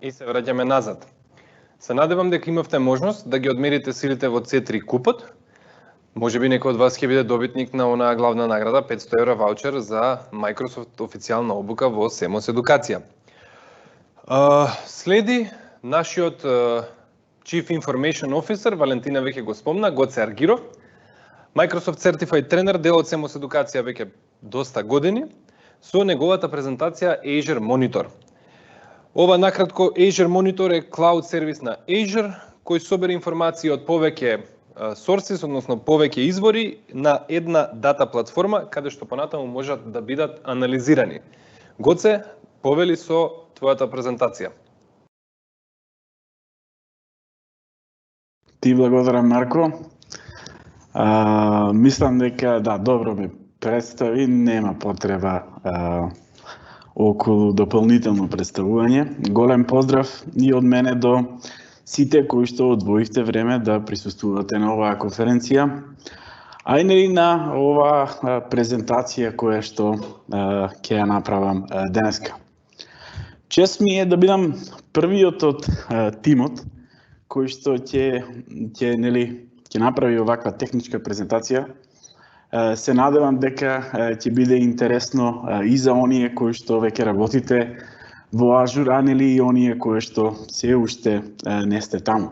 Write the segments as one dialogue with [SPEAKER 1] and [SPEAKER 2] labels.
[SPEAKER 1] И се враќаме назад. Се надевам дека имавте можност да ги одмерите силите во C3 купот. Може би некој од вас ќе биде добитник на онаа главна награда 500 евра ваучер за Microsoft официјална обука во Семос Едукација. Следи нашиот Chief Information Officer, Валентина веќе го спомна, Гоце Аргиров. Microsoft Certified Trainer, дел од Семос Едукација веќе доста години, со неговата презентација Azure Monitor. Ова накратко, Azure Monitor е клауд сервис на Azure, кој собира информации од повеќе sources, односно повеќе извори на една дата платформа, каде што понатаму можат да бидат анализирани. Гоце, повели со твојата презентација.
[SPEAKER 2] Ти благодарам, Марко. Мислам дека, да, добро ме представи, нема потреба околу дополнително представување. Голем поздрав и од мене до сите кои што одвоивте време да присуствувате на оваа конференција, а и на оваа презентација која што ќе ја направам денеска. Чест ми е да бидам првиот од тимот кој што ќе направи оваква техничка презентација. Се надевам дека ќе биде интересно и за оние кои што веќе работите во Azure, и оние кои што се уште не сте таму.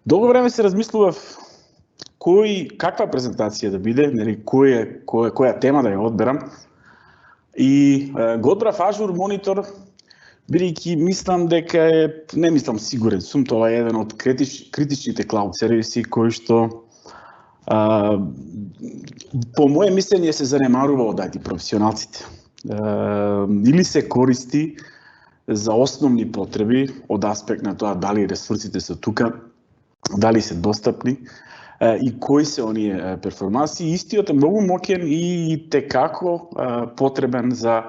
[SPEAKER 2] Долго време се размислував каква презентација да биде, која тема да ја одберам. И го одбрав Azure Monitor, бидејќи мислам дека сигурен сум, тоа е еден од критичните клауд сервиси кои што по моје мислење се занемарува од IT професионалците. Или се користи за основни потреби од аспект на тоа дали ресурсите се тука, дали се достапни и кои се оние перформанси. Истиот е многу моќен и текако потребен за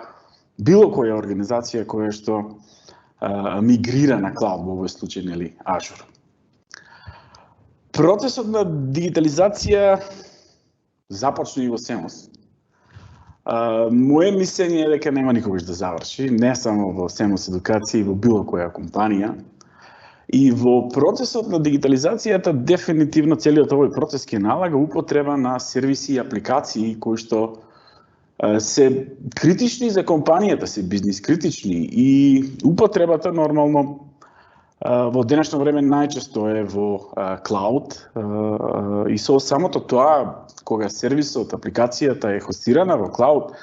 [SPEAKER 2] било која организација која што мигрира на клауд, во овој случај, Azure. Процесот на дигитализација започна и во Семос. Моje мислење е дека нема никогаш да заврши, не само во Семос Едукација и во било која компанија. И во процесот на дигитализацијата дефинитивно целиот овој процес ќе налага употреба на сервиси и апликации кои што се критични за компанијата, се бизнис критични, и употребата нормално во денешно време најчесто е во клауд, и со самото тоа, кога сервисот, апликацијата е хостирана во клауд,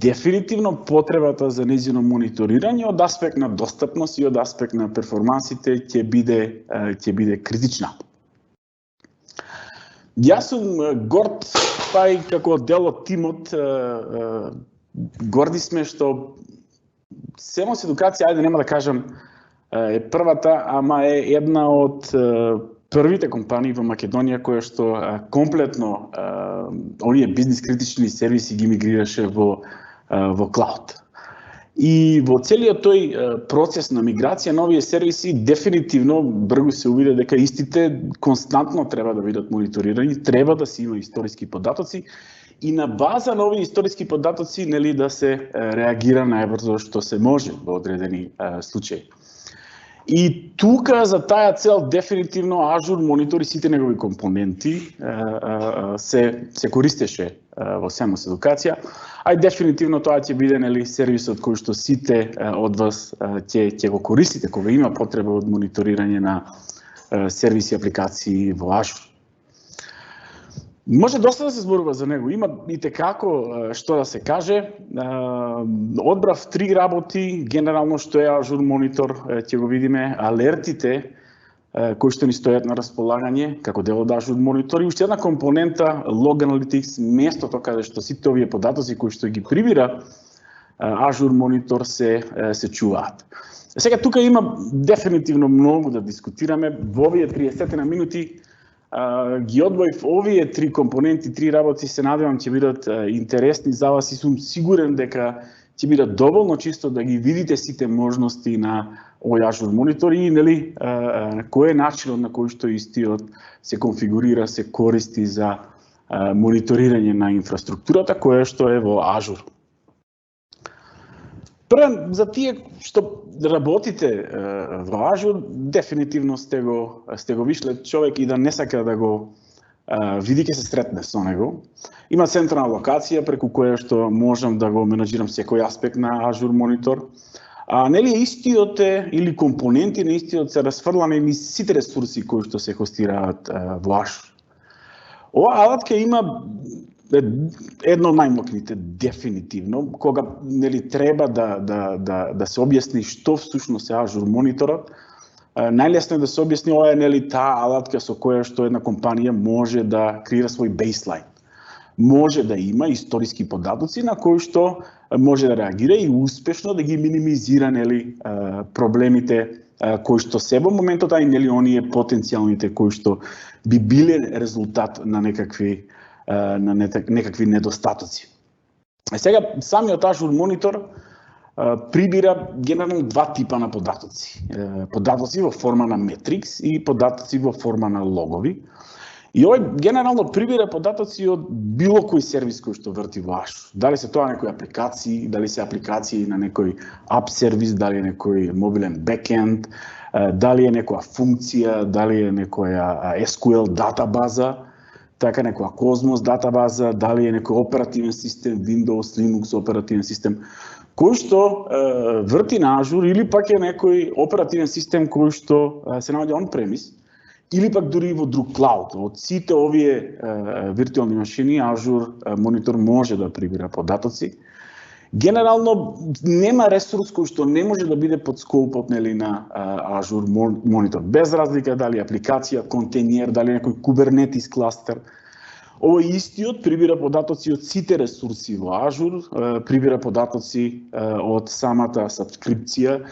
[SPEAKER 2] дефинитивно потребата за нејзино мониторирање од аспект на достапност и од аспект на перформансите ќе биде критична. Јас сум горд, па и како дел од тимот, горди сме што Семос Едукација, ајде нема да кажам е првата, ама е една од првите компании во Македонија која што комплетно оние бизнис критични сервиси ги мигрираше во клауд. И во целиот тој процес на миграција на овие сервиси дефинитивно брзо се увиде дека истите константно треба да бидат мониторирани, треба да се има историски податоци и на база на овие историски податоци да се реагира најбрзо што се може во одредени случаи. И тука за таа цел дефинитивно Azure Monitor и сите негови компоненти се користеше во Семос Едукација, а и дефинитивно тоа ќе биде сервисот кој што сите од вас ќе го користите кога има потреба од мониторирање на сервиси и апликации во Azure. Може доста да се зборува за него, има и текако што да се каже. Одбрав 3 работи, генерално што е Azure Monitor, ќе го видиме, алертите кои што ни стојат на располагање како дел од Azure Monitor и уште една компонента Log Analytics, местото каде што сите овие податоци кои што ги прибира Azure Monitor се чуваат. Сега тука има дефинитивно многу да дискутираме. Во овие 30 на минути ги одвоив овие 3 компоненти, 3 работи, се надевам ќе бидат интересни за вас и сум сигурен дека ќе бидат доволно чисто да ги видите сите можности на овој Azure Monitor и кој е начинот на кој што истиот се конфигурира, се користи за мониторирање на инфраструктурата која што е во Azure. Првен, за тие што работите во Ажур, дефинитивно сте го вишле човек и да не сака да го види, ќе се сретне со него. Има централна локација преку која што можам да го менаџирам секој аспект на Ажур монитор. Нели истиот или компоненти на истиот се расфрлани низ сите ресурси кои што се хостираат во Ажур. Ова алатка има едно од најмокните дефинитивно, кога нели треба да се објасни што всушност е Ажур мониторот. Најлесно е да се објасни ова е нели таа алатка со која што една компанија може да креира свој бейслайн. Може да има историски податоци на кои што може да реагира и успешно да ги минимизира нели проблемите кои што се во моментот, а и нели оние потенцијалните кои што би биле резултат на некакви недостатоци. Сега самиот Ажур монитор прибира генерално два типа на податоци. Податоци во форма на метрикс и податоци во форма на логови. И овој генерално прибира податоци од било кој сервис кој што врти во Ажур. Дали се тоа некои апликации, дали се апликации на некој ап сервис, дали е некој мобилен бекенд, дали е некоја функција, дали е некоја SQL датабаза, така некоја Cosmos датабаза, дали е некој оперативен систем, Windows, Linux оперативен систем, кој што врти на Ажур, или пак е некој оперативен систем кој што се наоѓа on-premise, или пак дури во друг клауд. Од сите овие виртуелни машини, Ажур монитор може да прибира податоци. Генерално нема ресурс кој што не може да биде под скопот нели на Ажур монитор, без разлика дали апликација, контейнер, дали некој Kubernetes кластер. Овој истиот прибира податоци од сите ресурси во Ажур, прибира податоци од самата сабскрипција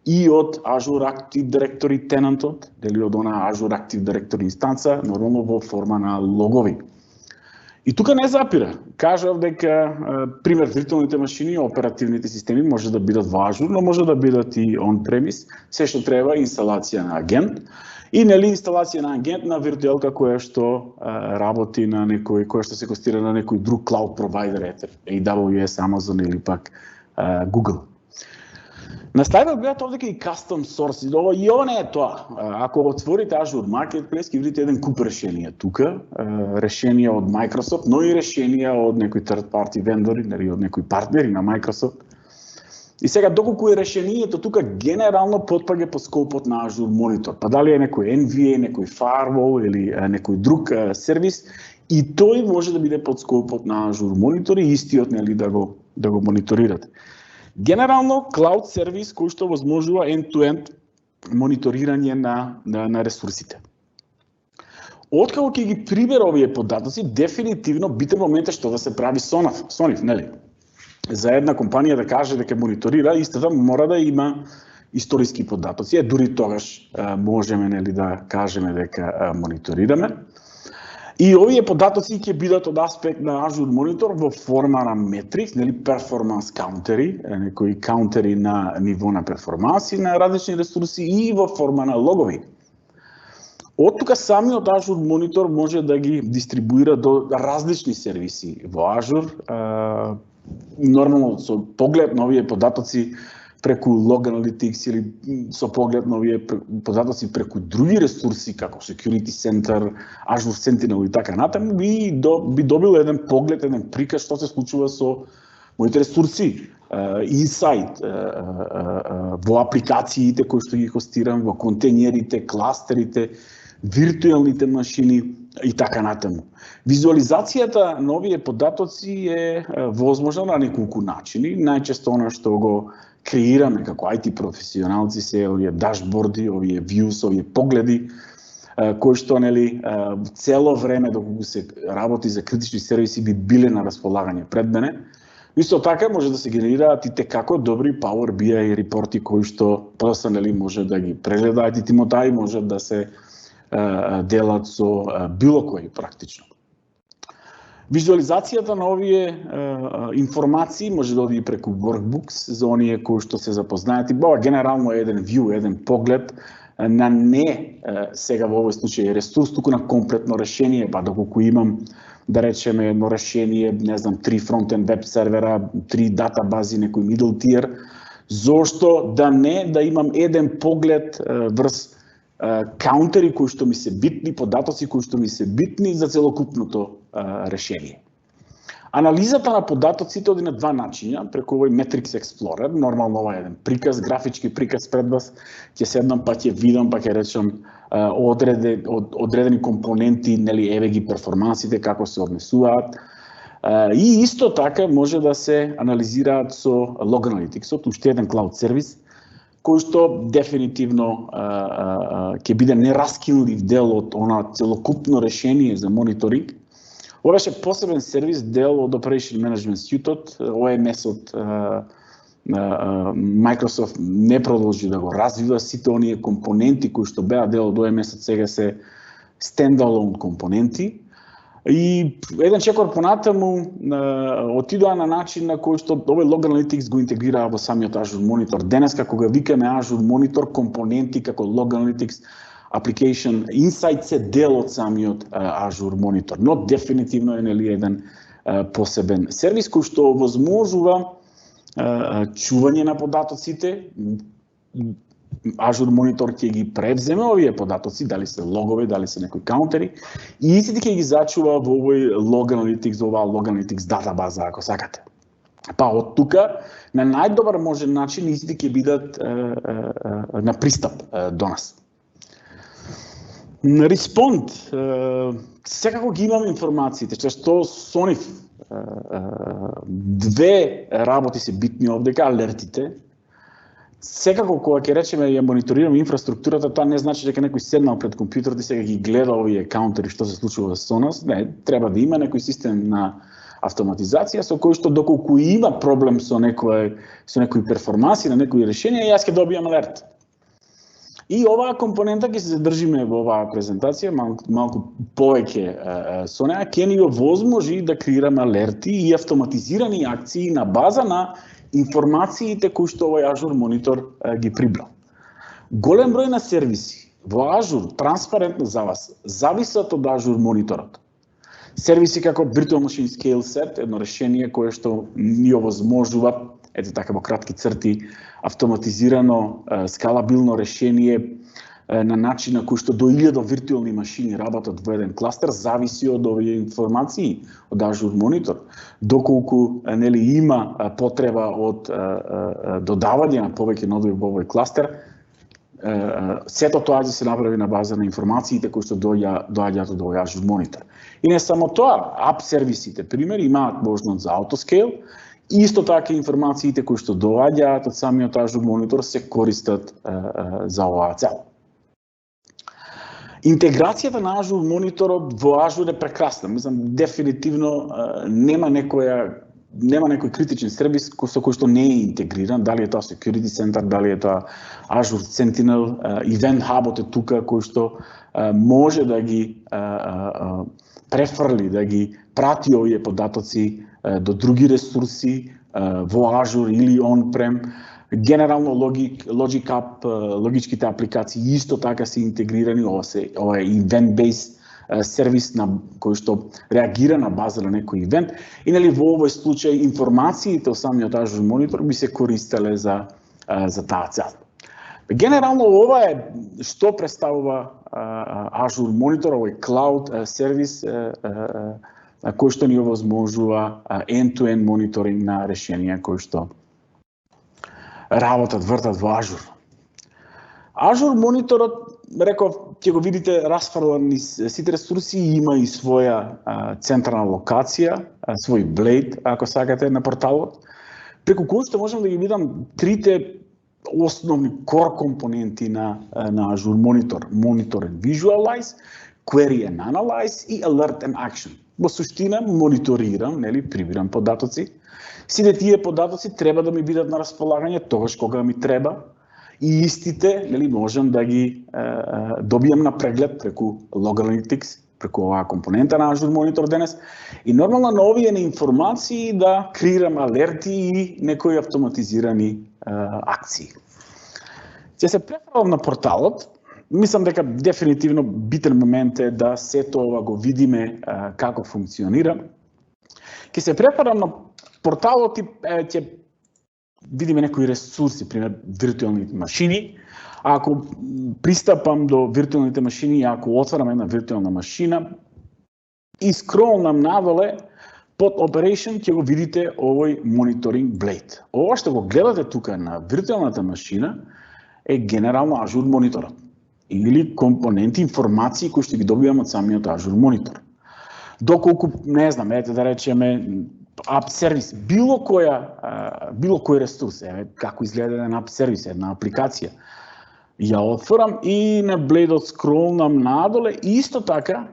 [SPEAKER 2] и од Azure Active Directory tenantот, дали од она Azure Active Directory инстанца, нормално во форма на логови. И тука не запира. Кажав дека, пример, виртуалните машини, оперативните системи може да бидат во Ажур, но може да бидат и on-premise. Се што треба е инсталација на агент и нели инсталација на агент на виртуелка која што работи на некој, која што се хостира на некој друг cloud provider, AWS, Amazon или пак Google. На слайдот гледате овде и custom source, и ова не е тоа. Ако отворите Azure Marketplace, ќе видите еден куп решенија тука, решенија од Microsoft, но и решенија од некои third party вендори, или од некои партнери на Microsoft. И сега доколку е решението тука генерално потпаѓа по скопот на Azure Monitor, па дали е некој NVA, некој firewall или некој друг сервис, и тој може да биде под скопот на Azure Monitor и истиот нели да го мониторирате. Генерално, клауд сервис кој што возможува end-to-end мониторирање на ресурсите. Откако ќе ги прибера овие податоци, дефинитивно битен момент е што да се прави со нив, нели? За една компанија да каже дека мониторира, истата мора да има историски податоци, дури тогаш можеме нели да кажеме дека мониторираме. И овие податоци ќе бидат од аспект на Azure Monitor во форма на метрикс, нели перформанс каунтери, некои каунтери на ниво на перформанси на различни ресурси и во форма на логови. Од тука самиот Azure Monitor може да ги дистрибуира до различни сервиси во Azure, нормално со поглед на овие податоци преку Log Analytics или со поглед на овие податоци преку други ресурси како Security Center, Azure Sentinel и така натаму, би добил еден поглед, еден приказ што се случува со моите ресурси, инсайт во апликациите кои што ги хостирам, во контейнерите, кластерите, виртуелните машини и така натаму. Визуализацијата на овие податоци е возможна на неколку начини. Најчесто она што го креираме како IT професионалци се овие дашборди, овие views, овие погледи кои што нели цело време доколку се работи за критични сервиси би биле на располагање пред мене. Исто така може да се генерираат и како добри Power BI репорти кои што просто нели може да ги прегледаат и тимотаи може да се делат со било кој практично. Визуализацијата на овие информации може да оди преку workbooks за оние кои што се запознаати. Бава генерално еден view, еден поглед на не сега во овој случај ресурс, туку на комплетно решение, па доколку имам да речеме едно решение, не знам, 3 фронтенд веб сервера, 3 датабази, некој middle tier, Зошто да не да имам еден поглед врз каунтери кои што ми се битни, податоци кои што ми се битни за целокупното решение. Анализата на податоците оди на два начина, преку овој Metrics Explorer, нормално ова е еден приказ, графички приказ пред вас, ќе седнам па ќе видам, па ќе речам одредени компоненти, нели, еве ги перформансите, како се однесуваат. И исто така може да се анализираат со Log Analytics, уште еден клауд сервис, кој што дефинитивно ќе биде нераскинлив дел од она целокупно решение за мониторинг. Ова беше посебен сервис, дел од Operation Management Suite-от, OMS-от Microsoft не продолжи да го развива, сите оние компоненти кои што беа дел од OMS-от сега се standalone компоненти. И еден чекор понатаму отидоа на начин на кој што овој Log Analytics го интегрираа во самиот Azure Monitor. Денеска кога викаме Azure Monitor, компоненти како Log Analytics, Application Insights е дел од самиот Azure Monitor, но дефинитивно е нели еден посебен сервис кој што возможува чување на податоците. Azure Monitor ќе ги превземе овие податоци, дали се логове, дали се некои каунтери, и истите ќе ги зачува во овој Log Analytics, оваа Log Analytics датабаза, ако сакате. Па од тука, на најдобар можен начин, истите ќе бидат на пристап до нас. На Respond, секако ги имам информациите, што со нив две работи се битни овдека, алертите. Секако кога ќе речеме ја мониторираме инфраструктурата, тоа не значи дека некој седнал пред компјутерот и сега ги гледа овие каунтери што се случува со нас. Не, треба да има некој систем на автоматизација со кој што доколку има проблем со некои перформанси, на некои решенија, јас ќе добијам алерт. И оваа компонента ќе се задржиме во оваа презентација, малку повеќе со неа, ќе ни овозможи да креираме алерти и автоматизирани акции на база на информациите кои што овој Azure Monitor ги прибрал. Голем број на сервиси во Azure, транспарентно за вас, зависат од Azure Monitorот. Сервиси како Virtual Machine Scale Set, едно решение кое што ни овозможува, ете така во кратки црти, автоматизирано, скалабилно решение на начин на кој што до 1000 виртуелни машини работат во еден кластер, зависи од овие информации од Azure Monitor. Доколку нели има потреба од додавање на повеќе нодови во овој кластер, сето тоа ќе се направи на база на информациите кои што доаѓаат од овој Azure Monitor. И не само тоа, ап сервисите, пример, имаат можност за autoscale, и исто така информациите кои што доаѓаат од самиот Azure Monitor се користат за оваа цел. Интеграцијата на Azure Monitorот во Azure е прекрасна. Мислам, дефинитивно нема некој критичен сервис со кој што не е интегриран, дали е тоа Security Center, дали е тоа Azure Sentinel, Event Hub-от е тука кој што може да ги префрли, да ги прати овие податоци до други ресурси во Azure или on-prem. Генерално Logic App, логичките апликации исто така се интегрирани, ова е event-based сервис на кој што реагира на база на некој ивент, и нели во овој случај информациите од самиот Azure Monitor би се користеле за таа цел. Генерално ова е што представува Azure Monitor, овој cloud сервис кој што ни овозможува end-to-end мониторинг на решенија кои што работат, вртат во Azure. Azure Monitorот, реков, ќе го видите расфрлан низ сите ресурси, има и своја централна локација, свој Blade, ако сакате, на порталот, преку кој што можам да ги видам трите основни core компоненти на Azure Monitor: Monitor and Visualize, Query and Analyze и Alert and Action. Во суштина мониторирам, нели, прибирам податоци. Сите тие податоци треба да ми бидат на располагање тогаш кога ми треба, и истите, нели, можам да ги добијам на преглед преку Log Analytics, преку оваа компонента на Azure Monitor денес, и нормално на овие информации да креирам алерти и некои автоматизирани акции. Ќе се префрлам на порталот. Мислам дека дефинитивно битен момент е да сето ова го видиме како функционира. Ќе се префрлам на порталот и ќе видиме некои ресурси, пример виртуелни машини. Ако пристапам до виртуелните машини, ако отварам една виртуелна машина и скролнам надоле, под Operation ќе го видите овој мониторинг блейд. Ова што го гледате тука на виртуелната машина е генерално Azure мониторот или компоненти, информации кои што ги добивам од самиот Azure монитор. Доколку, не знам, ете да речеме ап сервис, било кој ресурс, како изгледа еден ап сервис, една апликација. Ја отворам и на блейдот скролнам надоле и исто така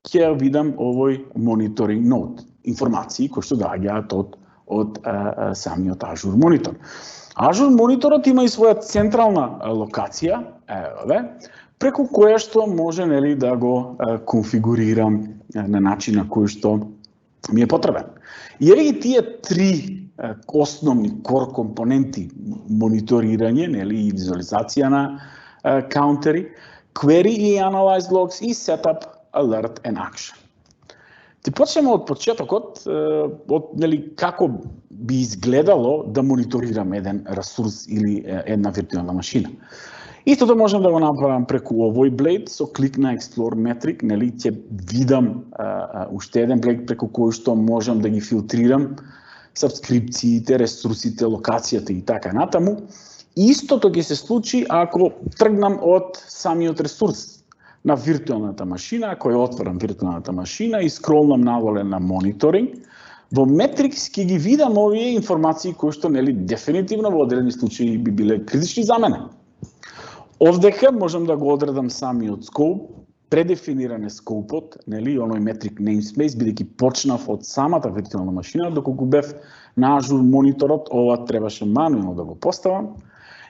[SPEAKER 2] ќе видам овој мониторинг нод, информации кои што доаѓаат од самиот Azure монитор. Azure мониторот има и своја централна локација, преку која што може да го конфигурирам на начин на кој што ми е потребен. И еве ги тие три основни кор компоненти: мониторирање, и визуализација на каунтери, query и analyze logs и setup, alert and action. Ти почнеме од почетокот, од како би изгледало да мониторирам еден ресурс или една виртуелна машина. Истото можам да го направам преку овој блейд со клик на Explore Metric, ќе видам уште еден блейд преку кој што можам да ги филтрирам сабскрипциите, ресурсите, локацијата и така натаму. Истото ќе се случи ако тргнам од самиот ресурс на виртуелната машина, ако ја отворам виртуелната машина и скролнам надоле на мониторинг, во Metrics ќе ги видам овие информации кои што дефинитивно во одредени случаи би биле критични за мене. Овдека можам да го одредам самиот скоп, предефиниран е скопот, оној Metric namespace, бидејќи почнав од самата виртуелна машина, доколку бев на Azure мониторот, ова требаше мануелно да го поставам.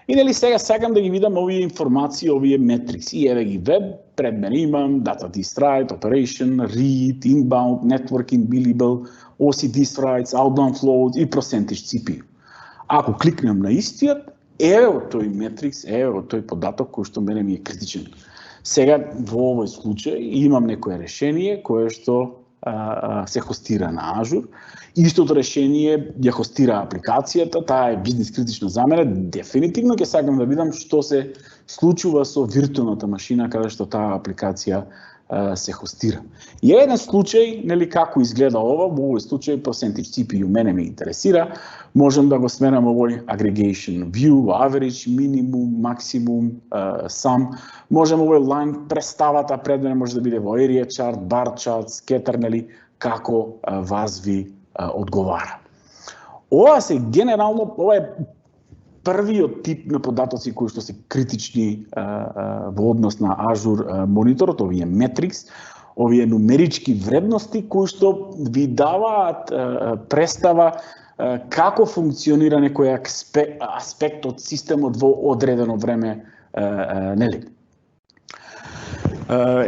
[SPEAKER 2] И сега сакам да ги видам овие информации, овие metrics. И еве ги веб, пред мене имам data disk write, operation, read, inbound, networking, billable, OC disk writes, outbound flows и percentage CPU. Ако кликнем на истиот, еве тој metrics, еве тој податок кој што мене ми е критичен. Сега во овој случај имам некое решение кое што се хостира на Azure. Истото решение ја хостира апликацијата, таа е бизнес критична за мене. Дефинитивно ќе сакам да видам што се случува со виртуелната машина каде што таа апликација се хостира. И еден случај, како изгледа ова, во овој случај percentage CPU мене ме интересира. Можам да го сменам овој aggregation view, average, minimum, maximum, sum. Можем овој line представата пред мене може да биде во area chart, bar chart, scatter, како вас ви одговара. Ова се генерално, ова е првиот тип на податоци кои што се критични во однос на Azure мониторот, овие metrics, овие нумерички вредности кои што ви даваат представа како функционира некој аспект од системот во одредено време, нели?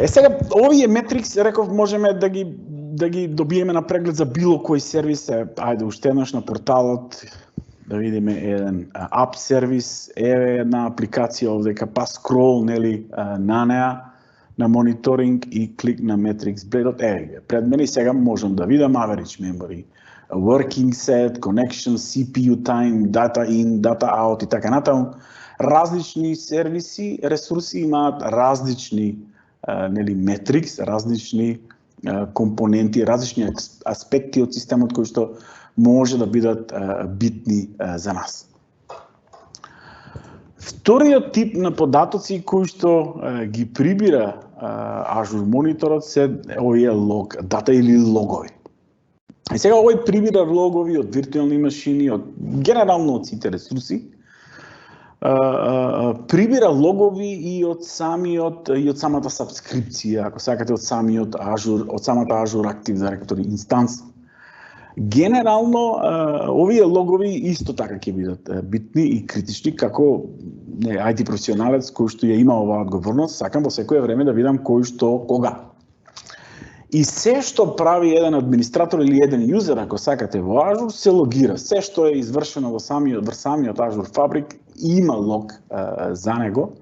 [SPEAKER 2] Сега овие metrics, реков, можеме да ги добиеме на преглед за било кој сервис. Ајде уште еднаш на порталот да видиме еден ап сервис, еве една апликација овдека, па скрол на неа, на мониторинг и клик на metrics блейдот. Еве пред мене сега можам да видам average memory, working set, connection, CPU time, data in, data out и така натаму. Различни сервиси, ресурси имаат различни metrics, различни компоненти, различни аспекти од системот кои што може да бидат битни за нас. Вториот тип на податоци кои што ги прибира Azure мониторот се овие лог, дата или логови. И сега овој прибира логови од виртуелни машини, од генерално од сите ресурси, прибира логови и од самата сабскрипција, ако сакате од самиот Azure, од самата Azure Active Directory инстанса. Генерално овие логови исто така ќе бидат битни и критични, како IT професионалец кој што ја има оваа одговорност, сакам во секое време да видам кој што кога. И се што прави еден администратор или еден юзер, ако сакате во Azure, се логира. Се што е извршено во самиот Azure Fabric има лог за него.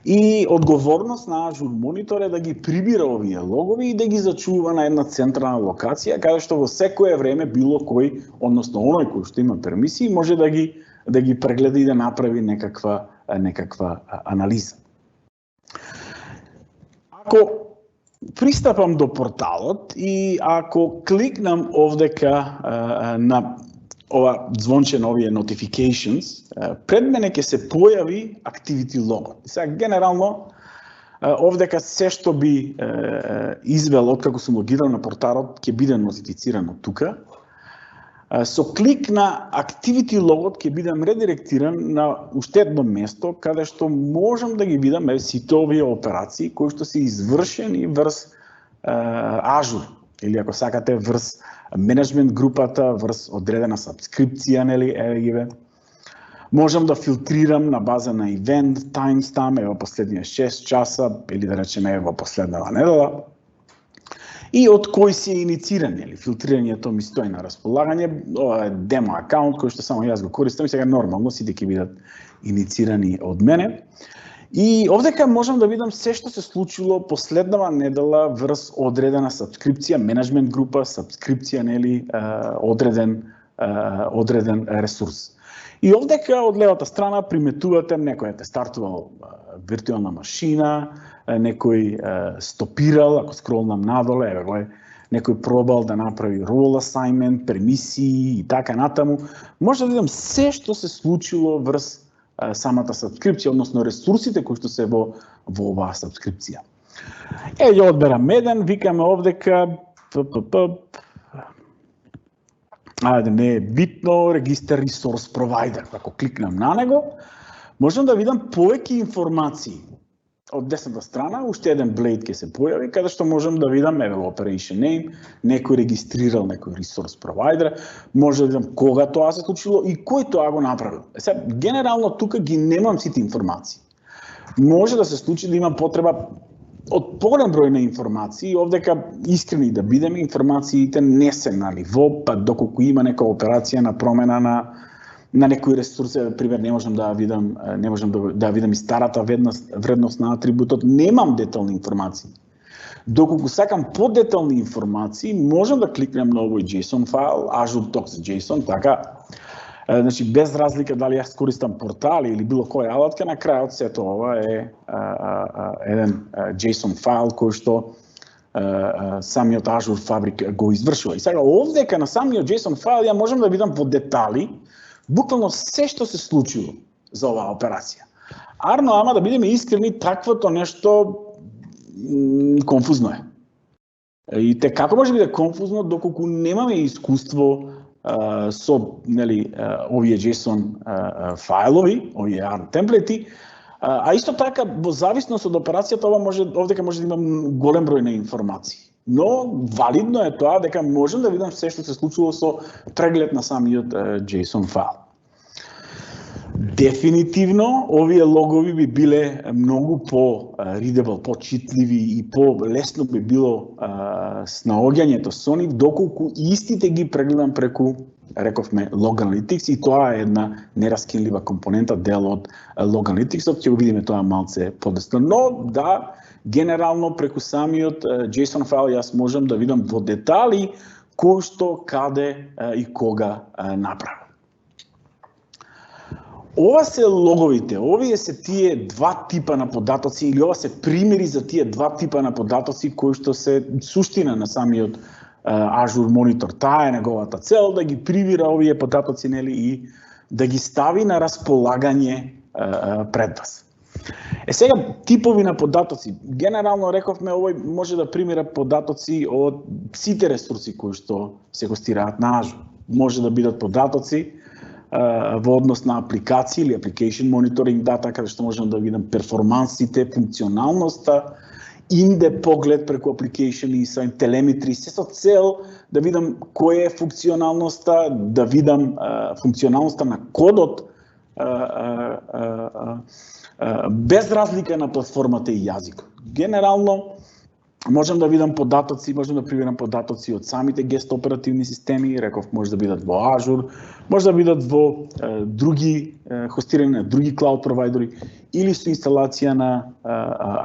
[SPEAKER 2] И одговорност на Azure Monitor е да ги прибира овие логови и да ги зачува на една централна локација, каде што во секое време било кој, односно оној кој што има пермисии, може да ги да ги прегледа и да направи некаква анализа. Ако пристапам до порталот и ако кликнам овдека на ова звонче на овие notifications, пред мене ќе се појави activity logo. Сега генерално овдека се што би извел откако сум логирал на порталот ќе биде нотифицирано тука. Со клик на activity логот ќе бидам редиректиран на уште едно место каде што можам да ги видам сите овие операции кои што се извршени врз Azure или ако сакате врз менеджмент групата, врз одредена сабскрипција, нели, еве. Можам да филтрирам на база на event, timestamp, ево последнија 6 часа или да речеме ево последнава недела. И од кој се инициран, или филтрирањето ми стои на располагање, ова е демо акаунт кој што само јас го користам и сега нормално сите ќе бидат иницирани од мене. И овдека можам да видам се што се случило последнава недела врз одредена сабскрипција, менеджмент група, сабскрипција, нели, одреден ресурс. И овдека од левата страна приметувате некој е стартувал виртуелна машина, некој стопирал, ако скролнам надоле, еве го е, некој пробал да направи role assignment, премисии и така натаму. Може да видам се што се случило врз самата сабскрипција, односно ресурсите кои што се во оваа сабскрипција. Ја одберам еден, викаме овдека ајде, не е битно, регистер Resource Provider. Ако кликнам на него, можам да видам повеќе информации. Од десната страна, уште еден блейд ќе се појави, каде што можам да видам Operation Name, некој регистрирал некој Resource Provider, може да видам кога тоа се случило и кој тоа го направил. Сега, генерално тука ги немам сите информации. Може да се случи да имам потреба од поголем број на информации, овдека искрени да бидеме, информациите не се на ниво, па доколку има нека операција на промена на некој ресурс, пример не можам да видам и старата вредност на атрибутот, немам детални информации. Доколку сакам подетални информации, можам да кликнем на овој JSON файл, Azure Docs JSON, така. Значи, без разлика дали јас користам портали или било која алатка, на крајот сето ова е еден JSON файл кој што самиот Azure Fabric го извршува. И сега овдека на самиот JSON файл ја можам да видам во детали буквално се што се случило за оваа операција. Арно, ама да бидеме искрени, таквото нешто конфузно е. И те како може да биде конфузно доколку немаме искуство со, нели, овие JSON фајлови, овие ARM темплети, а исто така во зависност од операцијата овдека може да имам голем број на информации. Но валидно е тоа дека можам да видам се што се случило со преглед на самиот JSON файл. Дефинитивно, овие логови би биле многу по-readable, по-читливи и по-лесно би било снаоѓањето со нив, доколку истите ги прегледам преку, рековме, Log Analytics, и тоа е една нераскинлива компонента, дел од Log Analytics, ќе го видиме тоа малце подесно. Но да, генерално преку самиот JSON файл јас можам да видам во детали кој што, каде и кога направи. Ова се логовите, овие се тие два типа на податоци или ова се примери за тие два типа на податоци кои што се суштина на самиот Azure Monitor. Таа е неговата цел да ги привира овие податоци, нели, и да ги стави на располагање пред вас. Сега типови на податоци. Генерално рековме овој може да примира податоци од сите ресурси кои што се хостираат на Azure. Може да бидат податоци во однос на апликации или application monitoring data, каде што можам да видам перформансите, функционалноста, инде поглед преку application и со телеметри, се со цел да видам која е функционалноста, да видам функционалноста на кодот без разлика на платформата и јазикот. Генерално можам да видам податоци, можам да привирам податоци од самите гест оперативни системи, реков може да бидат во Azure, може да бидат во други хостирани на други клауд провайдери или со инсталација на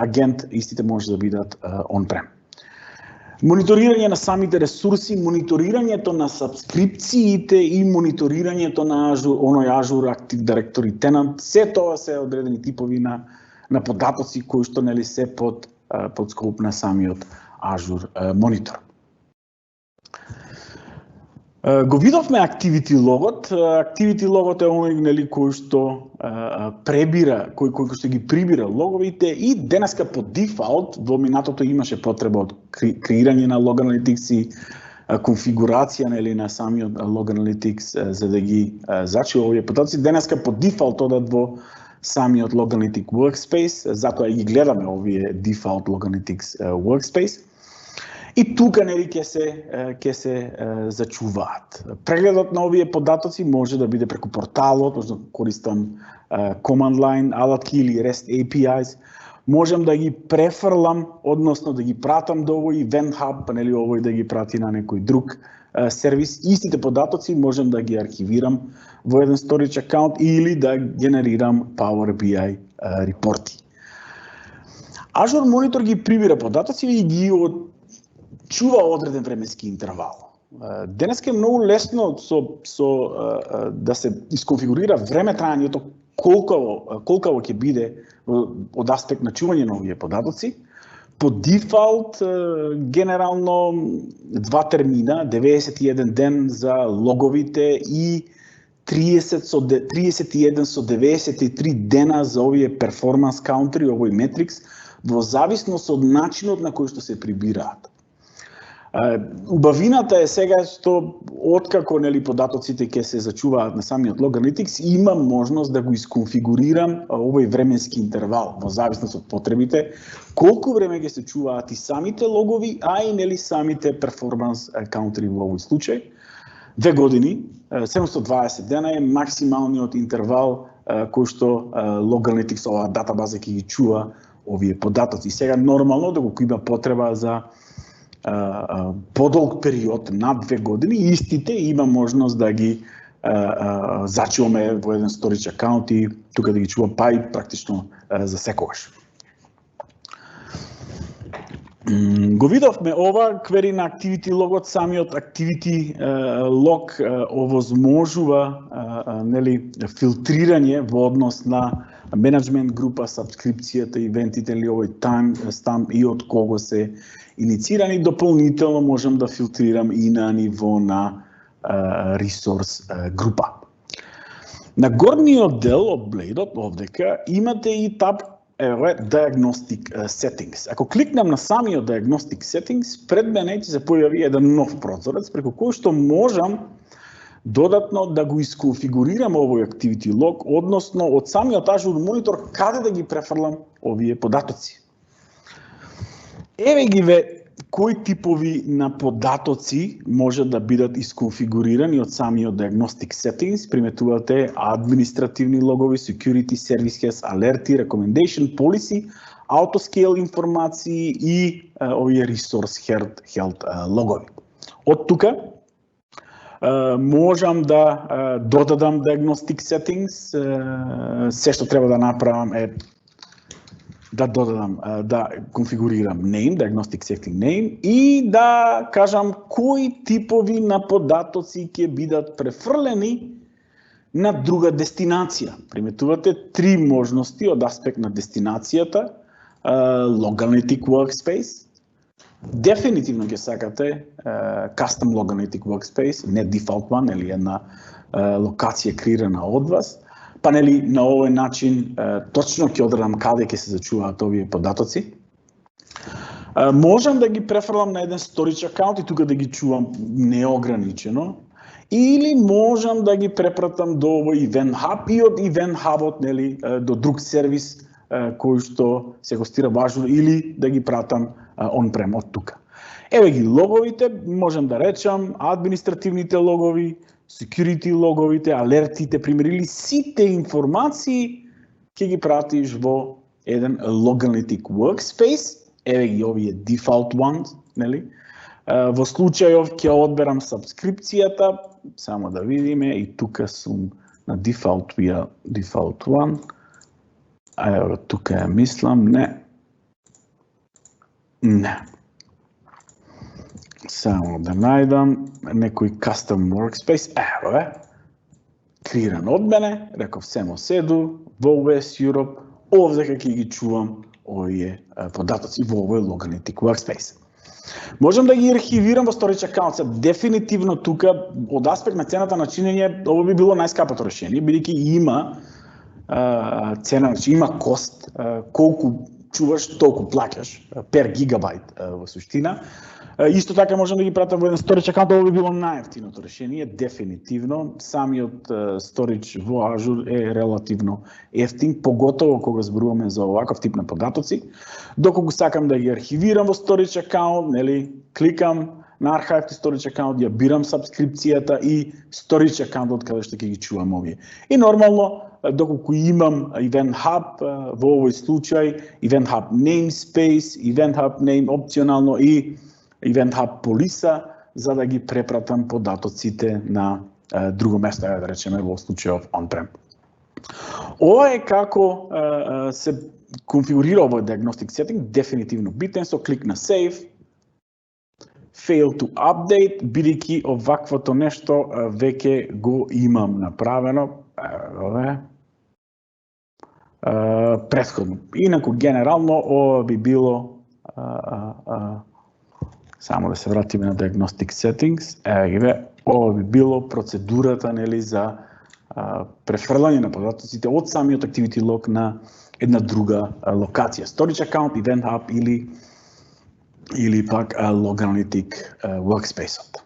[SPEAKER 2] агент, истите може да бидат on-prem. Мониторирање на самите ресурси, мониторирањето на сабскрипциите и мониторирањето на Azure Active Directory Tenant, се тоа се одредени типови на податоци кои што нели се под скоп на самиот Azure Monitor. Го видовме Activity логот. Activity логот е оној нели кој што пребира, кој што ги прибира логовите и денеска по дефолт во минатото имаше потреба од креирање на Log Analytics и конфигурација нели на самиот Log Analytics за да ги зачува овие податоци. Денеска по дефолт одат во самиот Log Analytics Workspace, затоа ги гледаме овие дефолт Log Analytics Workspace. И тука нели ќе се зачуваат. Прегледот на овие податоци може да биде преку порталот, може да користам command line, алатки или REST APIs. Можам да ги префрлам, односно да ги пратам до овој Event Hub, па нели овој да ги прати на некој друг сервис. Истите податоци можам да ги архивирам во еден storage акаунт или да генерирам Power BI репорти. Azure Monitor ги прибира податоци и ги чува одреден временски интервал. Денеска е многу лесно да се исконфигурира време трајањето колкаво ќе биде од аспект на чување на овие податоци. По дефолт генерално 2 термина, 91 ден за логовите и 31 со 93 дена за овие перформанс каунтери, овој метрикс, во зависност од начинот на кој што се прибираат. Убавината е сега што откако нели податоците ќе се зачуваат на самиот Log Analytics, има можност да го исконфигурирам овој временски интервал во зависност од потребите, колку време ќе се чуваат и самите логови, а и нели самите перформанс каунтери во овој случај. 2 години, 720 дена е максималниот интервал кој што Log Analytics, оваа датабаза ќе ги чува овие податоци. Сега нормално доколку има потреба за подолг период над 2 години, истите има можност да ги зачуваме во еден storage акаунт и тука да ги чува па и практично за секогаш. Го видовме ова квери на Activity логот, самиот Activity лог овозможува нели филтрирање во однос на менеджмент група, сабскрипцијата, ивентите или овој timestamp и од кого се инициирани. Дополнително можам да филтрирам и на ниво на ресурс група. На горниот дел од блейдот овдека имате и таб Diagnostic Settings. Ако кликнам на самиот Diagnostic Settings, пред мене ќе се појави еден нов прозорец преку кој што можам додатно да го исконфигурирам овој Activity Log, односно од самиот Azure Monitor каде да ги префрлам овие податоци. Еве ги кои типови на податоци може да бидат исконфигурирани од самиот Diagnostic Settings. Приметувате административни логови, Security, Service Has, Alerti, Recommendation, Policy, Autoscale информации и овие Resource Health логови. Од тука можам да додадам Diagnostic Settings. Се што треба да направам е да додадам, да конфигурирам name, Diagnostic Setting name и да кажам кои типови на податоци ќе бидат префрлени на друга дестинација. Приметувате 3 можности од аспект на дестинацијата, Log Analytics Workspace. Дефинитивно ќе сакате Custom Log Analytics Workspace, не Default one, или една локација креирана од вас. Па нели на овој начин точно ќе одредам каде ќе се зачуваат овие податоци. Можам да ги префрлам на еден storage акаунт и тука да ги чувам неограничено. Или можам да ги препратам до овој Event Hub и од Event Hub-от нели до друг сервис кој што се хостира во Azure или да ги пратам on-prem од тука. Еве ги логовите, можам да речам административните логови, security логовите, алертите, примерили сите информации ќе ги пратиш во еден Log Analytics Workspace. Еве ги овие default ones, нели? Во случајов ќе одберам сабскрипцијата, само да видиме и тука сум на default one. Ево тука ја мислам, не. Само да најдам некој custom workspace. Ево е. Креиран од мене, реков само седу, во West Europe, овде ќе ги чувам овие податоци во овој Logalytic workspace. Можам да ги архивирам во storage account. Дефинитивно тука, од аспект на цената на чинење, ово би било најскапото решение, бидејќи има цена, значи има кост, колку чуваш, толку плаќаш пер гигабайт во суштина. Исто така можам да ги пратам во еден storage account, ово би било најевтиното решение, дефинитивно. Самиот storage во Azure е релативно ефтин, поготово кога зборуваме за оваков тип на податоци. Доколку сакам да ги архивирам во storage account, нели, кликам на Archive to Storage account, ја бирам сабскрипцијата и storage account од каде што ќе ги чувам овие. И нормално, доколку имам Event Hub, во овој случај, Event Hub namespace, Event Hub name опционално и Event Hub полиса, за да ги препратам податоците на друго место, да речеме во случајов on-prem. Ова е како се конфигурира овој diagnostic setting, дефинитивно битен, со клик на Save, Fail to update, бидејќи оваквото нешто веќе го имам направено, претходно. Инаку, генерално, ова би било, само да се вратиме на Diagnostic Settings, ова би било процедурата, нели, за префрлање на податоците од самиот Activity Log на една друга локација. Storage Account, Event Hub или пак Logalytic Workspace-от.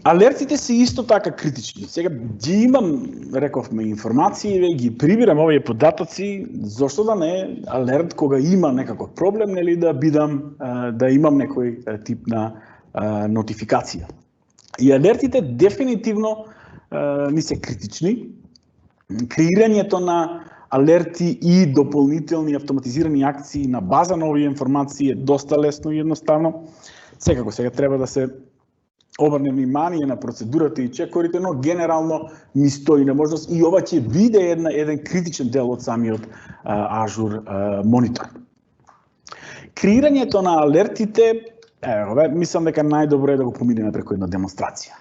[SPEAKER 2] Алертите се исто така критични. Сега ги имам, рековме, информации, ги прибирам овие податоци, зошто да не алерт кога има некаков проблем, нели, да бидам, да имам некој тип на нотификација. И алертите дефинитивно ни се критични. Креирањето на алерти и дополнителни автоматизирани акции на база на овие информации е доста лесно и едноставно. Секако сега треба да се обрне внимание на процедурата и чекорите, но генерално ми стои на можност и ова ќе биде еден критичен дел од самиот Azure монитор. Креирањето на алертите, мислам дека најдобро е да го поминеме преку една демонстрација.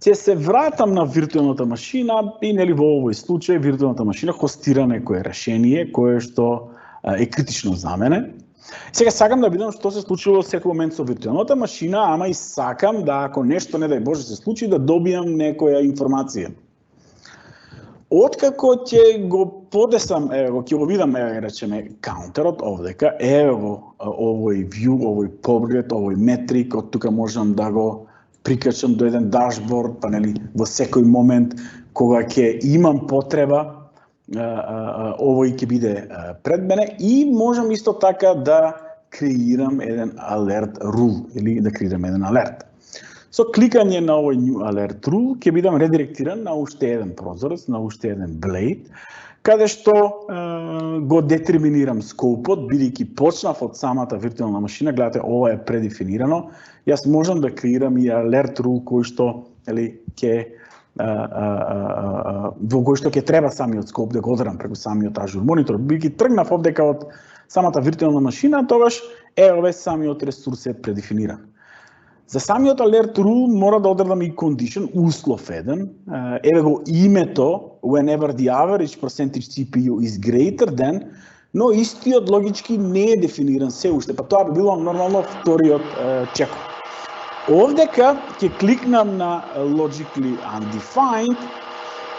[SPEAKER 2] Ќе се вратам на виртуелната машина и, нели, во овој случај виртуелната машина хостира некое решение кое што е критично за мене. Сега сакам да видам што се случило секој момент со виртуелната машина, ама и сакам да, ако нешто не дај Боже се случи, да добијам некоја информација. Откако ќе го подесам, ќе го видам, речеме, каунтерот овдека, во овој view, овој поглед, овој метрик, од тука можам да го прикачам до еден дашборд, па, нели, во секој момент кога ќе имам потреба, овој ќе биде пред мене и можам исто така да креирам еден alert rule или да креирам еден алерт. Со кликање на овој new alert rule ќе бидам редиректиран на уште еден прозорец, на уште еден blade, каде што го детерминирам скопот, бидејќи почнав од самата виртуелна машина, гледате, ова е предефинирано. Јас можам да креирам и alert rule кој што, нели, во кој што ќе треба самиот скоп да го одрам преку самиот Azure монитор. Бидејќи тргнав овдека од самата виртуелна машина, тогаш овој самиот ресурс е предефиниран. За самиот alert rule мора да одредам и condition, услов еден, еве го името, whenever the average percentage CPU is greater than, но истиот логички не е дефиниран се уште, па тоа би било нормално вториот чекор. Овдека ќе кликнам на Logically Undefined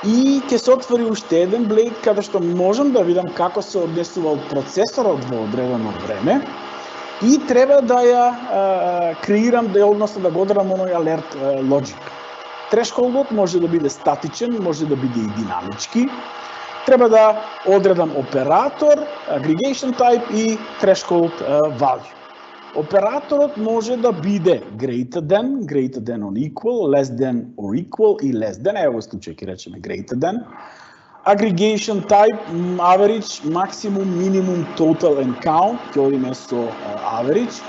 [SPEAKER 2] и ќе се отвори уште еден блейд каде што можам да видам како се однесувал процесорот во одредено време и треба да ја креирам, односно да го одрам оној alert logic. Thresholdот може да биде статичен, може да биде и динамички. Треба да одредам оператор, aggregation type и threshold value. Операторот може да биде greater than or equal, less than or equal и less than, во случај ќе речеме greater than. Aggregation type, average, maximum, minimum, total and count, ќе одиме со average.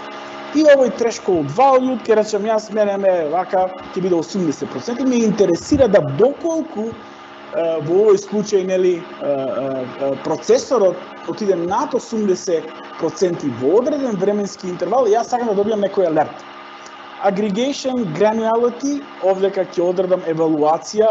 [SPEAKER 2] И овој threshold value, ќе речем јас, мене вака, ќе биде 80%, ме интересира да доколку во овој случај, нели, процесорот отиде над 80% во одреден временски интервал и јас сакам да добијам некој алерт. Aggregation granularity, овдека ќе одредам евалуација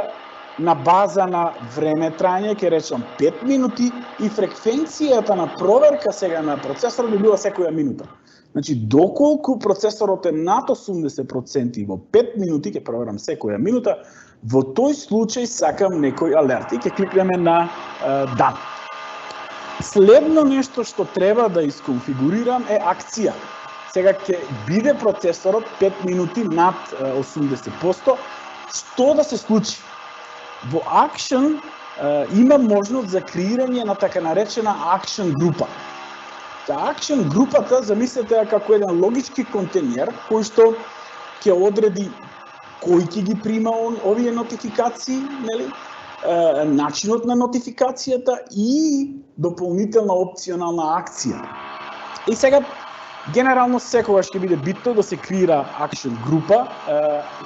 [SPEAKER 2] на база на време трајање, ќе речам 5 минути и фреквенцијата на проверка сега на процесорот би била секоја минута. Значи, доколку процесорот е над 80% во 5 минути, ќе проверам секоја минута, во тој случај сакам некој алерт и ќе кликнеме на дан. Следно нешто што треба да исконфигурирам е акција. Сега ќе биде процесорот 5 минути над 80%. Што да се случи? Во Action има можност за креирање на така наречена Action група. Action групата, замислете како еден логички контейнер кој што ќе одреди кој ќе ги прима овие нотификации, нели? Начинот на нотификацијата и дополнителна опционална акција. И сега генерално секогаш ќе биде битно да се креира Action група.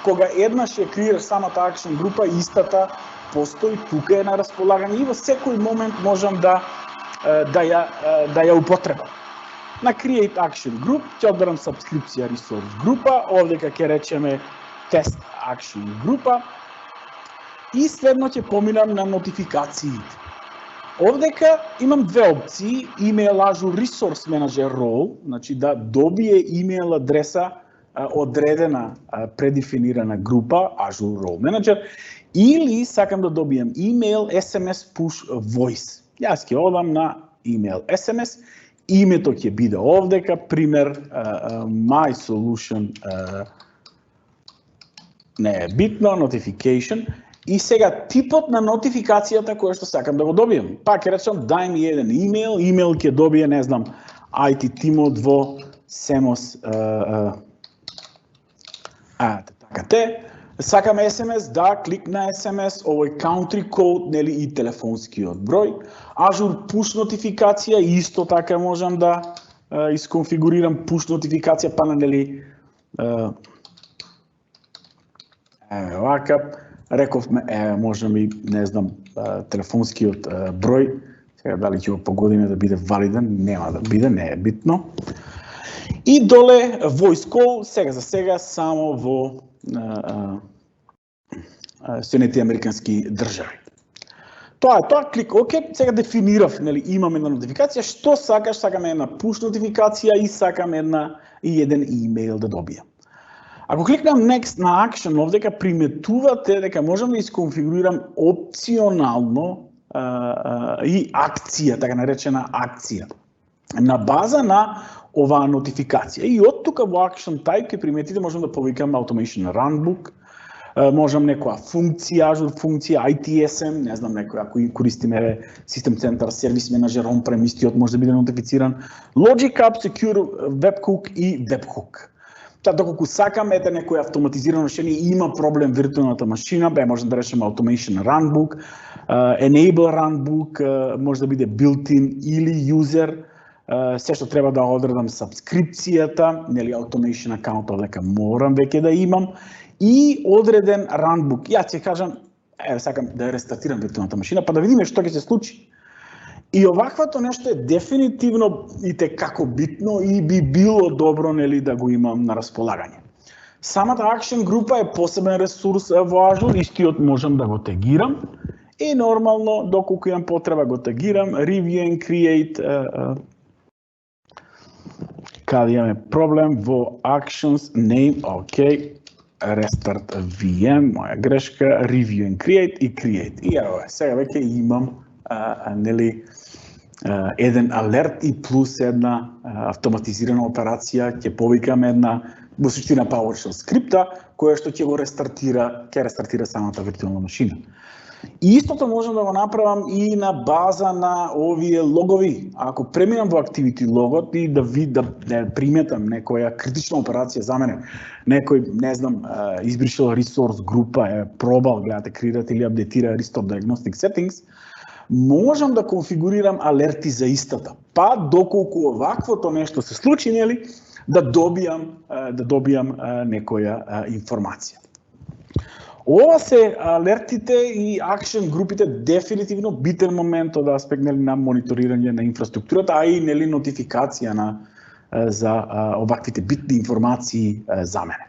[SPEAKER 2] Кога еднаш ја креираш самата Action група, истата постои, тука е на располагање и во секој момент можам да ја употребам. На Create Action Group ќе одберам Subscription Resource група, овдека ќе речеме Test Action група и следно ќе поминам на нотификациите. Овдека имам две опции, Email Azure Resource Manager Role, значи да добие имейл адреса одредена, предефинирана група, Azure Role Manager, или сакам да добием имейл SMS Push Voice. Јас ќе одам на имейл SMS, името ќе биде овдека, пример, My Solution, не е битно, Notification, и сега типот на нотификацијата која што сакам да го добием. Пак ќе речам, дај ми еден имейл, имейл ќе добие, не знам, IT тимот во Semos, така те, сакам SMS, да, клик на SMS, овој country code, нели, и телефонскиот број. Azure Push нотификација, исто така можам да исконфигурирам push нотификација, па на, нели, вака, рековме, можам и, не знам, телефонскиот број, сега дали ќе го погодиме да биде валиден, нема да биде, не е битно. И доле voice call, сега за сега само во Соединетите американски држави. Тоа е тоа, клик ОК, сега дефинирав, нели, имам една нотификација, што сакаш, сакам една push нотификација и сакам еден имейл да добијам. Ако кликнам Next на Action, овдека приметувате дека можам да исконфигурирам опционално и акција, така наречена акција, на база на оваа нотификација. И од тука во Action Type ќе приметите можам да повикам Automation Runbook, можам некоја функција, Azure функција, ITSM, не знам некоја, ако користиме System Center, Service Manager, on-prem, истиот може да биде нотифициран, Logic App, Secure Webhook и Webhook. Та доколку сакам, ете некој автоматизирано решение, има проблем виртуелната машина, можем да решиме Automation Runbook, Enable Runbook, може да биде built-in или user, се што треба да одредам сабскрипцијата, нели Automation акаунт овдека морам веќе да имам, и одреден Runbook. Јас ќе кажам, сакам да рестартирам виртуелната машина, па да видиме што ќе се случи. И оваквото нешто е дефинитивно и како битно и би било добро, нели, да го имам на располагање. Самата Action група е посебен ресурс во Azure, истиот можам да го тегирам и нормално, доколку имам потреба, го тегирам, Review and Create, каде имаме проблем во Actions, Name, OK, Restart VM, моја грешка, Review and Create и Create. И сега веќе имам нели еден алерт и плюс една автоматизирана операција, ќе повикам една во суштина PowerShell скрипта која што ќе рестартира самата виртуелна машина. И истото можам да го направам и на база на овие логови. Ако преминам во Activity логот и да приметам некоја критична операција за мене, некој, не знам, избришал ресурс група, пробал, гледате, креирате или апдейтира Restore Diagnostic Settings, можам да конфигурирам алерти за истата. Па доколку оваквото нешто се случи, нели, да добијам некоја информација. Ова се алертите и акшн групите дефинитивно битен момент од аспект на мониторирање на инфраструктурата, а и нотификација за оваквите битни информации за мене.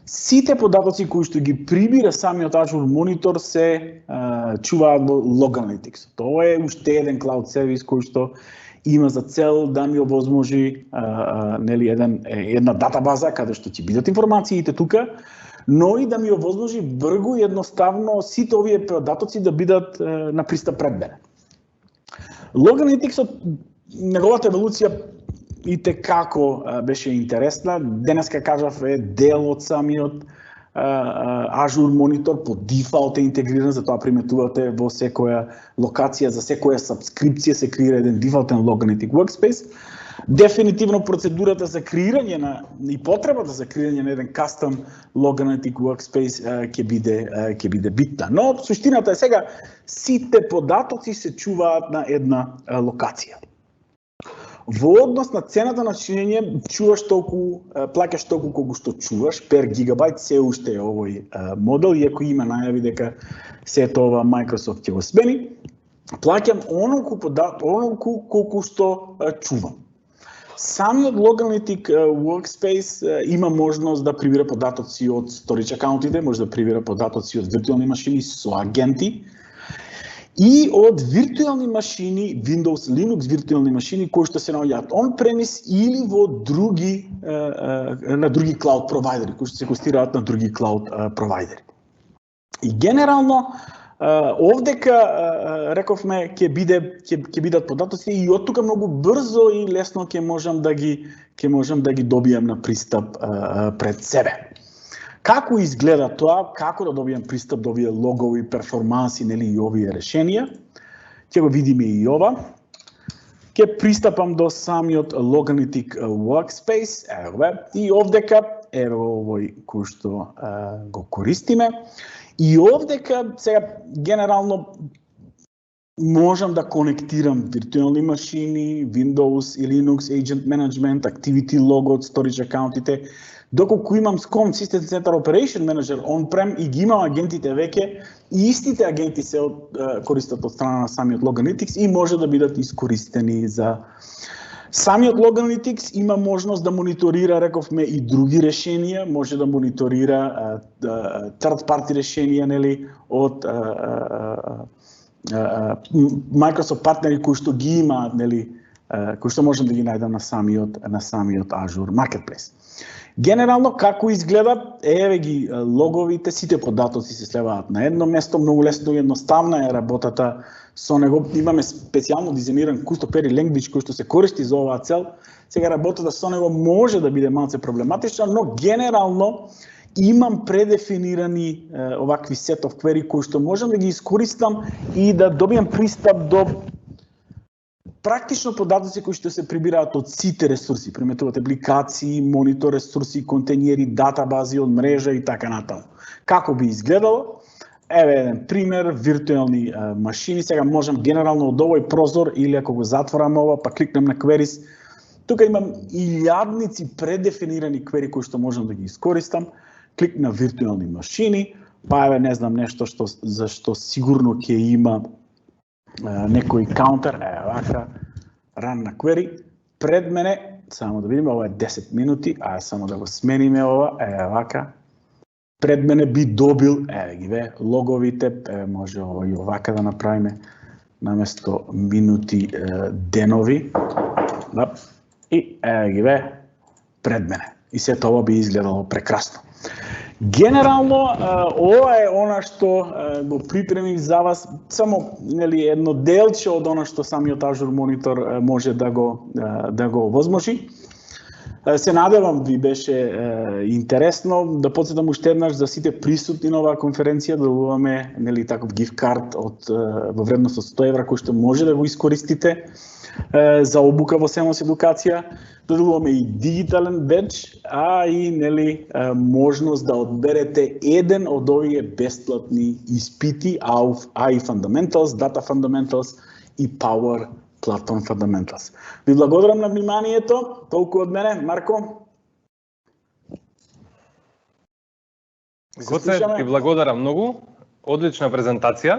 [SPEAKER 2] Сите податоци кои што ги прибира самиот Azure Monitor се чуваат во Log Analytics. Тоа е уште еден cloud сервис кој што има за цел да ми овозможи една датабаза каде што ќе бидат информациите тука, но и да ми овозможи брзо и едноставно сите овие податоци да бидат на пристап пред мене. Log Analytics, неговата еволуција и како беше интересна. Денеска кажав е дел од самиот Azure Monitor, по дефолт е интегриран, затоа приметувате во секоја локација, за секоја сабскрипција се креира еден дефолтен Log Analytics Workspace. Дефинитивно процедурата за креирање и потребата за креирање на еден custom Log Analytics Workspace ќе биде битна. Но суштината е сега, сите податоци се чуваат на една локација. Во однос на цената на чинење, плаќаш толку колку што чуваш per гигабајт, се уште е овој модел, иако има најави дека сето ова Microsoft ќе го смени. Плаќам онолку колку што чувам. Самиот Log Analytics Workspace има можност да прибира податоци од storage акаунтите, може да прибира податоци од виртуелни машини со агенти и од виртуелни машини, Windows, Linux виртуелни машини кои што се наоѓаат on-premise или на други cloud провайдери, кои што се хостираат на други cloud провайдери. И генерално овдека рековме ќе бидат податоци и од тука многу брзо и лесно ќе можам да ги добијам на пристап пред себе. Како изгледа тоа, како да добијам пристап до овие логови, перформанси, и овие решенија? Ќе го видиме и ова. Ќе пристапам до самиот Log Analytics Workspace, и овдека, овој кој што го користиме. И овдека, сега, генерално, можам да конектирам виртуелни машини, Windows и Linux Agent Management, Activity Log од storage акаунтите, доколку имам SCOM System Center Operation Manager on-prem и ги имам агентите веќе, и истите агенти се користат од страна на самиот Log Analytics и може да бидат искористени за... Самиот Log Analytics има можност да мониторира, рековме, и други решенија, може да мониторира third party решенија, од Microsoft партнери кои што ги имаат, кои што можем да ги најдам на самиот Azure Marketplace. Генерално, како изгледа, еве ги логовите, сите податоци се слеваат на едно место, многу лесно и едноставна е работата со него. Имаме специјално дизајниран custom query language кој што се користи за оваа цел. Сега работата со него може да биде малце проблематична, но генерално имам предефинирани овакви set of query кои што можам да ги искористам и да добијам пристап до практично податоци кои што се прибираат од сите ресурси, приметувате апликации, монитор ресурси, контейнери, датабази од мрежа и така натаму. Како би изгледало? Еве еден пример, виртуелни машини. Сега можам генерално од овој прозор или ако го затворам ова, па кликнам на queries, тука имам илјадници предефинирани query кои што можам да ги искористам. Клик на виртуелни машини, па еве не знам нешто за што сигурно ќе има некој каунтер, вака, run на query, пред мене, само да видиме, ова е 10 минути, само да го смениме ова, вака, пред мене би добил, ги логовите, може и овака да направиме, наместо минути, денови, и ги пред мене. И сето ова би изгледало прекрасно. Генерално, ова е она што го припремив за вас, само едно делче од она што самиот Azure Monitor може да го возможи. Се надевам ви беше интересно, да подсетам уште еднаш за сите присутни на оваа конференција, делуваме таков gift card во вредност од 100 евра кој што може да го искористите за обука во Semos Едукација, доделуваме и дигитален бедж, и можност да одберете еден од овие бесплатни испити, AI Fundamentals, Data Fundamentals и Power Platform Fundamentals. Ви благодарам на вниманието, толку од мене, Марко.
[SPEAKER 1] Гоце, ти благодарам многу. Одлична презентација.